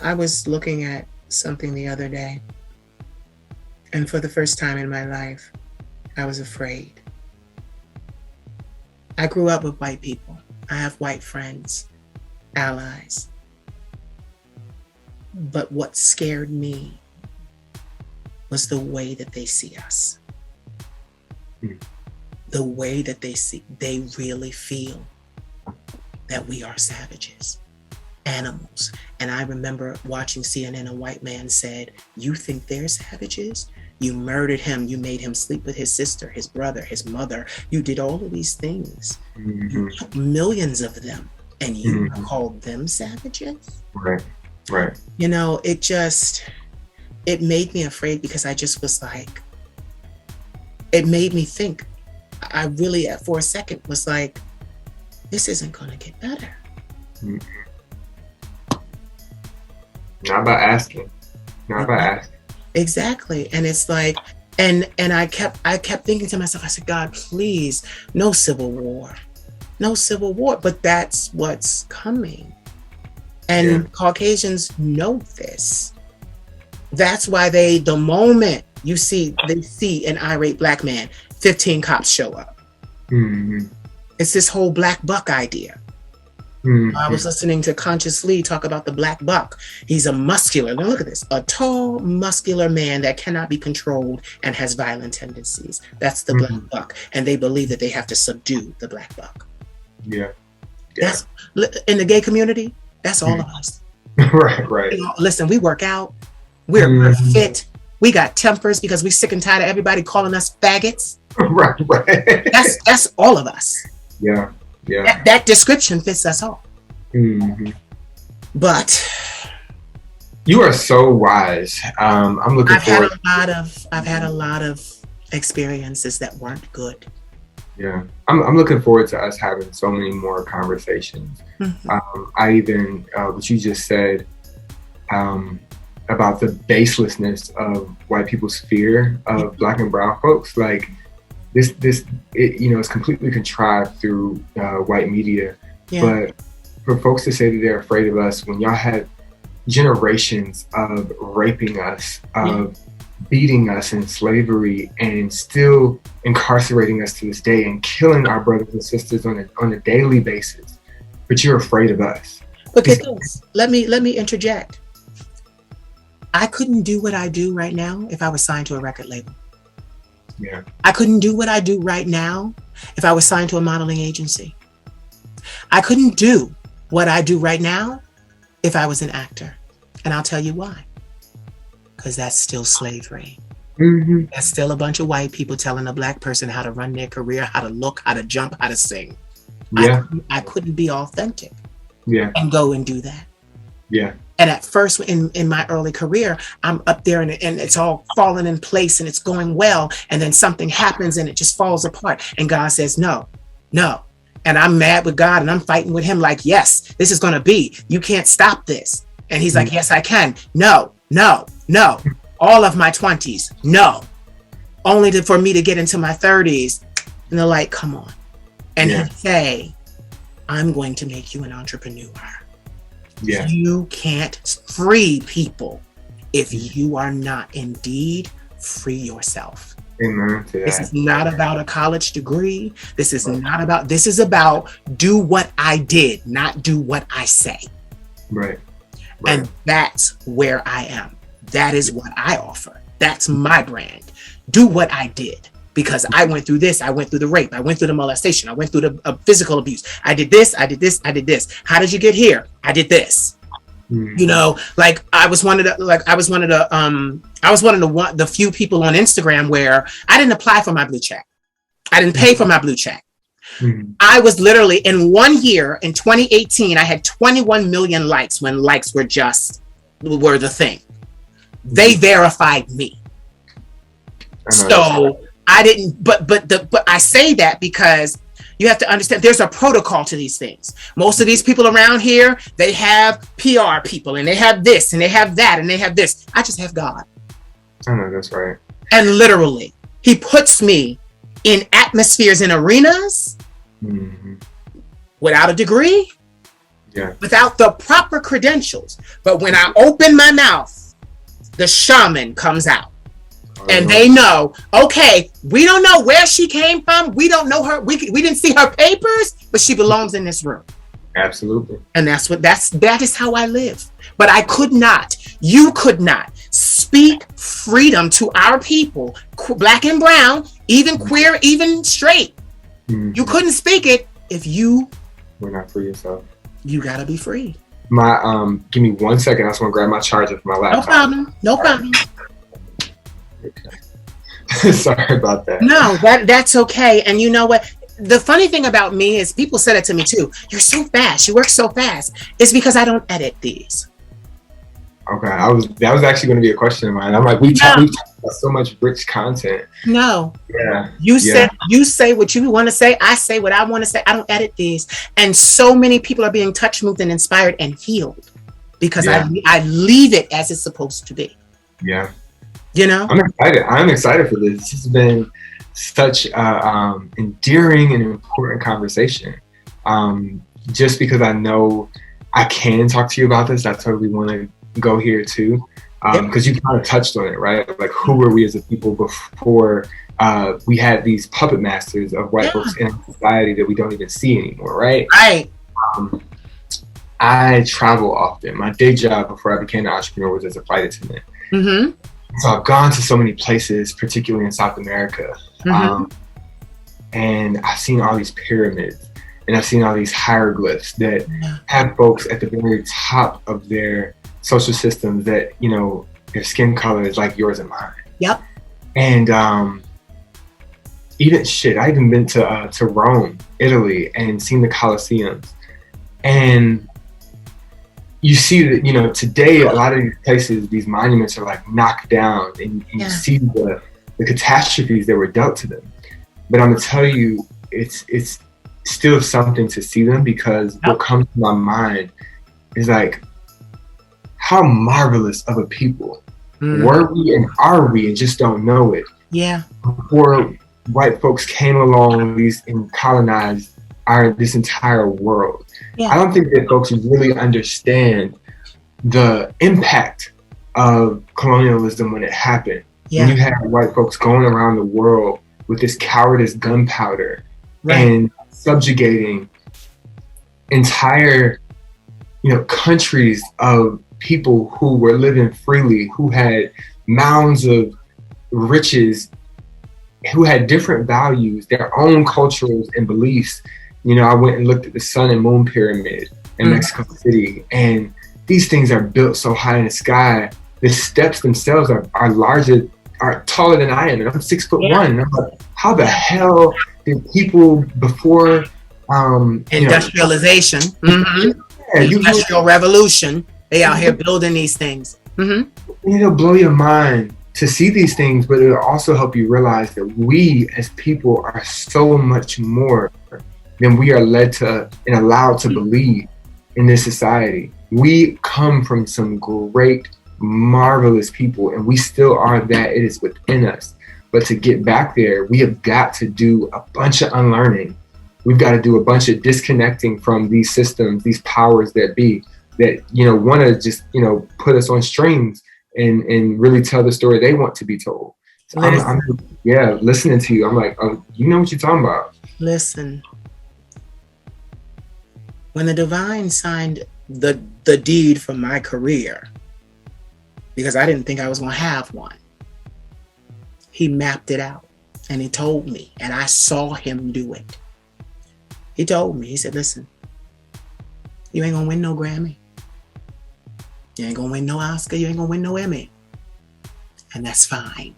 I was looking at something the other day, and for the first time in my life, I was afraid. I grew up with white people. I have white friends, allies. But what scared me was the way that they see us. The way that they really feel that we are savages, animals. And I remember watching CNN, a white man said, "You think they're savages? You murdered him. You made him sleep with his sister, his brother, his mother. You did all of these things. You took millions of them, and you called them savages?" Right. You know, it made me afraid, because I just was like, it made me think. I really, for a second, was like, this isn't going to get better. Not by asking. Exactly. And it's like, and I kept thinking to myself, I said, God, please, no civil war. But that's what's coming. And Caucasians know this. That's why the moment they see an irate black man, 15 cops show up. It's this whole black buck idea. I was listening to Conscious Lee talk about the black buck. He's a muscular, now look at this, a tall, muscular man that cannot be controlled and has violent tendencies. That's the black buck. And they believe that they have to subdue the black buck. Yeah. That's, in the gay community, that's all of us. Right. You know, listen, we work out. We're fit. We got tempers because we're sick and tired of everybody calling us faggots. Right. That's all of us. Yeah. That description fits us all. But you are so wise. I'm looking forward. I've had a lot of experiences that weren't good. Yeah, I'm looking forward to us having so many more conversations. I even what you just said about the baselessness of white people's fear of Black and brown folks, like this it's completely contrived through white media. But for folks to say that they're afraid of us, when y'all had generations of raping us, of beating us in slavery, and still incarcerating us to this day, and killing our brothers and sisters on a daily basis, but you're afraid of us. Because let me interject. I couldn't do what I do right now if I was signed to a record label. Yeah. I couldn't do what I do right now if I was signed to a modeling agency. I couldn't do what I do right now if I was an actor. And I'll tell you why. Because that's still slavery. That's still a bunch of white people telling a Black person how to run their career, how to look, how to jump, how to sing. I couldn't be authentic and go and do that. And at first, in my early career, I'm up there and it's all falling in place and it's going well. And then something happens and it just falls apart. And God says, no. And I'm mad with God and I'm fighting with him like, yes, this is going to be. You can't stop this. And he's like, yes, I can. No. All of my 20s, no. Only for me to get into my 30s. And they're like, come on. And he'd say, I'm going to make you an entrepreneur. You can't free people if you are not indeed free yourself. Amen. This is not about a college degree. This is about do what I did, not do what I say. Right. And that's where I am. That is what I offer. That's my brand. Do what I did. Because I went through this, I went through the rape, I went through the molestation, I went through the physical abuse. I did this. How did you get here? I did this. You know, like I was one of the few people on Instagram where I didn't apply for my blue check. I didn't pay for my blue check. I was literally in 1 year, in 2018, I had 21 million likes when likes were the thing. They verified me. So I didn't, but I say that because you have to understand there's a protocol to these things. Most of these people around here, they have PR people and they have this and they have that and they have this. I just have God. I know, that's right. And literally, he puts me in atmospheres, in arenas without a degree, without the proper credentials. But when I open my mouth, the shaman comes out. And they know, okay, we don't know where she came from. We don't know her. We didn't see her papers, but she belongs in this room. Absolutely. And that is how I live. But I could not, you could not speak freedom to our people, black and brown, even queer, even straight. You couldn't speak it if you were not free yourself. You gotta be free. Give me 1 second. I just want to grab my charger for my laptop. No problem. Okay. Sorry about that. No, that's okay. And you know what? The funny thing about me is people said it to me too. You're so fast. You work so fast. It's because I don't edit these. Okay, that was actually going to be a question of mine. I'm like, we talk about so much rich content. No. Yeah. You say what you want to say. I say what I want to say. I don't edit these. And so many people are being touched, moved, and inspired and healed because I leave it as it's supposed to be. Yeah. You know? I'm excited for this. This has been such endearing and important conversation. Just because I know I can talk to you about this, I totally want to go here too. Because you kind of touched on it, right? Like, who were we as a people before we had these puppet masters of white folks in society that we don't even see anymore, right? Right. I travel often. My day job before I became an entrepreneur was as a flight attendant. Mm-hmm. So I've gone to so many places, particularly in South America. And I've seen all these pyramids and I've seen all these hieroglyphs that have folks at the very top of their social systems that, you know, their skin color is like yours and mine. Yep. And I even been to Rome, Italy, and seen the Colosseums. And you see that, you know, today a lot of these places, these monuments are like knocked down, and you see the catastrophes that were dealt to them. But I'm gonna tell you, it's still something to see them, because what comes to my mind is like, how marvelous of a people were we and are we, and just don't know it. Yeah. Before white folks came along and colonized this entire world. Yeah. I don't think that folks really understand the impact of colonialism when it happened. Yeah. When you had white folks going around the world with this cowardice gunpowder and subjugating entire, you know, countries of people who were living freely, who had mounds of riches, who had different values, their own cultures and beliefs. You know, I went and looked at the Sun and Moon Pyramid in Mexico City, and these things are built so high in the sky. The steps themselves are taller than I am, and I'm 6'1". And I'm like, how the hell did people before industrialization, industrial revolution, they out here building these things? It'll blow your mind to see these things, but it'll also help you realize that we as people are so much more than we are led to and allowed to believe in this society. We come from some great, marvelous people, and we still are that. It is within us. But to get back there, we have got to do a bunch of unlearning. We've got to do a bunch of disconnecting from these systems, these powers that be, that, you know, want to just, you know, put us on strings and really tell the story they want to be told. So I'm listening to you. I'm like, oh, you know what you're talking about. Listen. When the Divine signed the deed for my career, because I didn't think I was going to have one, he mapped it out and he told me, and I saw him do it. He told me, he said, listen, you ain't going to win no Grammy. You ain't going to win no Oscar. You ain't going to win no Emmy. And that's fine.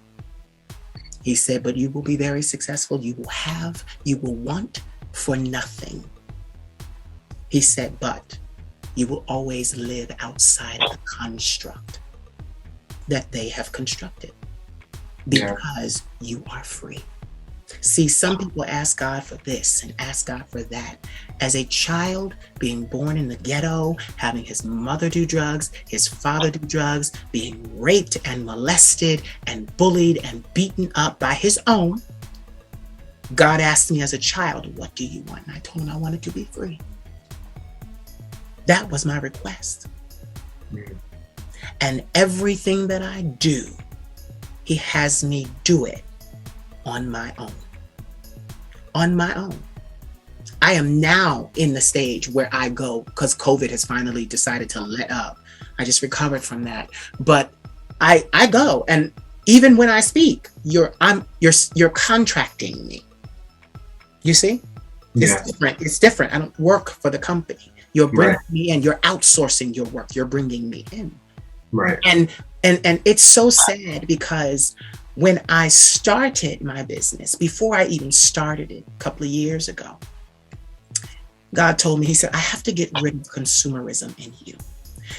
He said, but you will be very successful. You will want for nothing. He said, but you will always live outside of the construct that they have constructed, because you are free. See, some people ask God for this and ask God for that. As a child, being born in the ghetto, having his mother do drugs, his father do drugs, being raped and molested and bullied and beaten up by his own, God asked me as a child, what do you want? And I told him I wanted to be free. That was my request. Mm. And everything that I do, he has me do it on my own. On my own. I am now in the stage where I go, because COVID has finally decided to let up. I just recovered from that. But I go, and even when I speak, you're contracting me. You see? It's different. It's different. I don't work for the company. You're bringing me in. You're outsourcing your work. You're bringing me in. Right. And it's so sad, because when I started my business, before I even started it a couple of years ago, God told me, he said, I have to get rid of consumerism in you.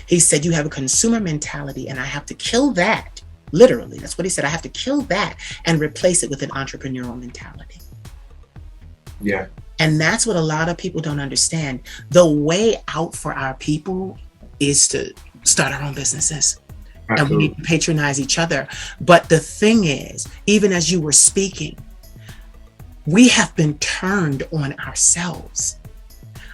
He said, you have a consumer mentality, and I have to kill that. Literally, that's what he said. I have to kill that and replace it with an entrepreneurial mentality. Yeah. And that's what a lot of people don't understand. The way out for our people is to start our own businesses. Absolutely. And we need to patronize each other. But the thing is, even as you were speaking, we have been turned on ourselves.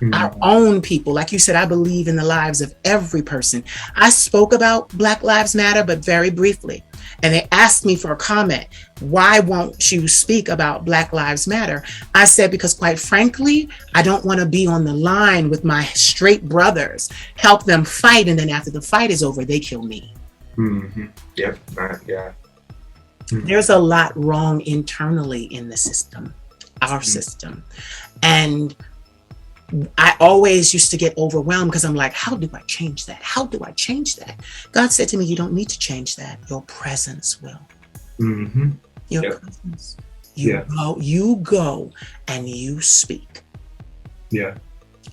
Mm-hmm. Our own people. Like you said, I believe in the lives of every person. I spoke about Black Lives Matter, but very briefly. And they asked me for a comment. Why won't you speak about Black Lives Matter? I said, because quite frankly, I don't want to be on the line with my straight brothers, help them fight. And then after the fight is over, they kill me. Mm-hmm. Yep. Yeah. Mm-hmm. There's a lot wrong internally in the system, our system. And I always used to get overwhelmed, because I'm like, how do I change that? How do I change that? God said to me, you don't need to change that. Your presence will. Mm-hmm. Your presence. You go and you speak. Yeah.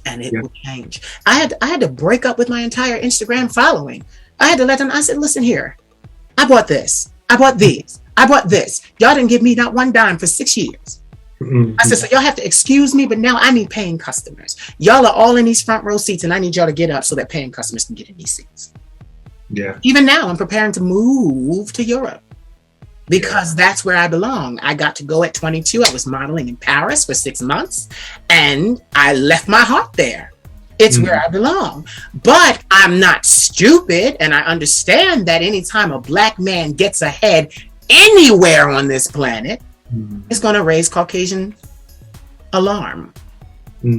And it will change. I had to break up with my entire Instagram following. I had to let them, I said, listen here. I bought this. I bought these. I bought this. Y'all didn't give me not one dime for 6 years. Mm-hmm. I said, so y'all have to excuse me, but now I need paying customers. Y'all are all in these front row seats, and I need y'all to get up so that paying customers can get in these seats. Yeah. Even now, I'm preparing to move to Europe, because that's where I belong. I got to go at 22. I was modeling in Paris for 6 months, and I left my heart there. It's where I belong. But I'm not stupid, and I understand that anytime a Black man gets ahead anywhere on this planet, it's going to raise Caucasian alarm.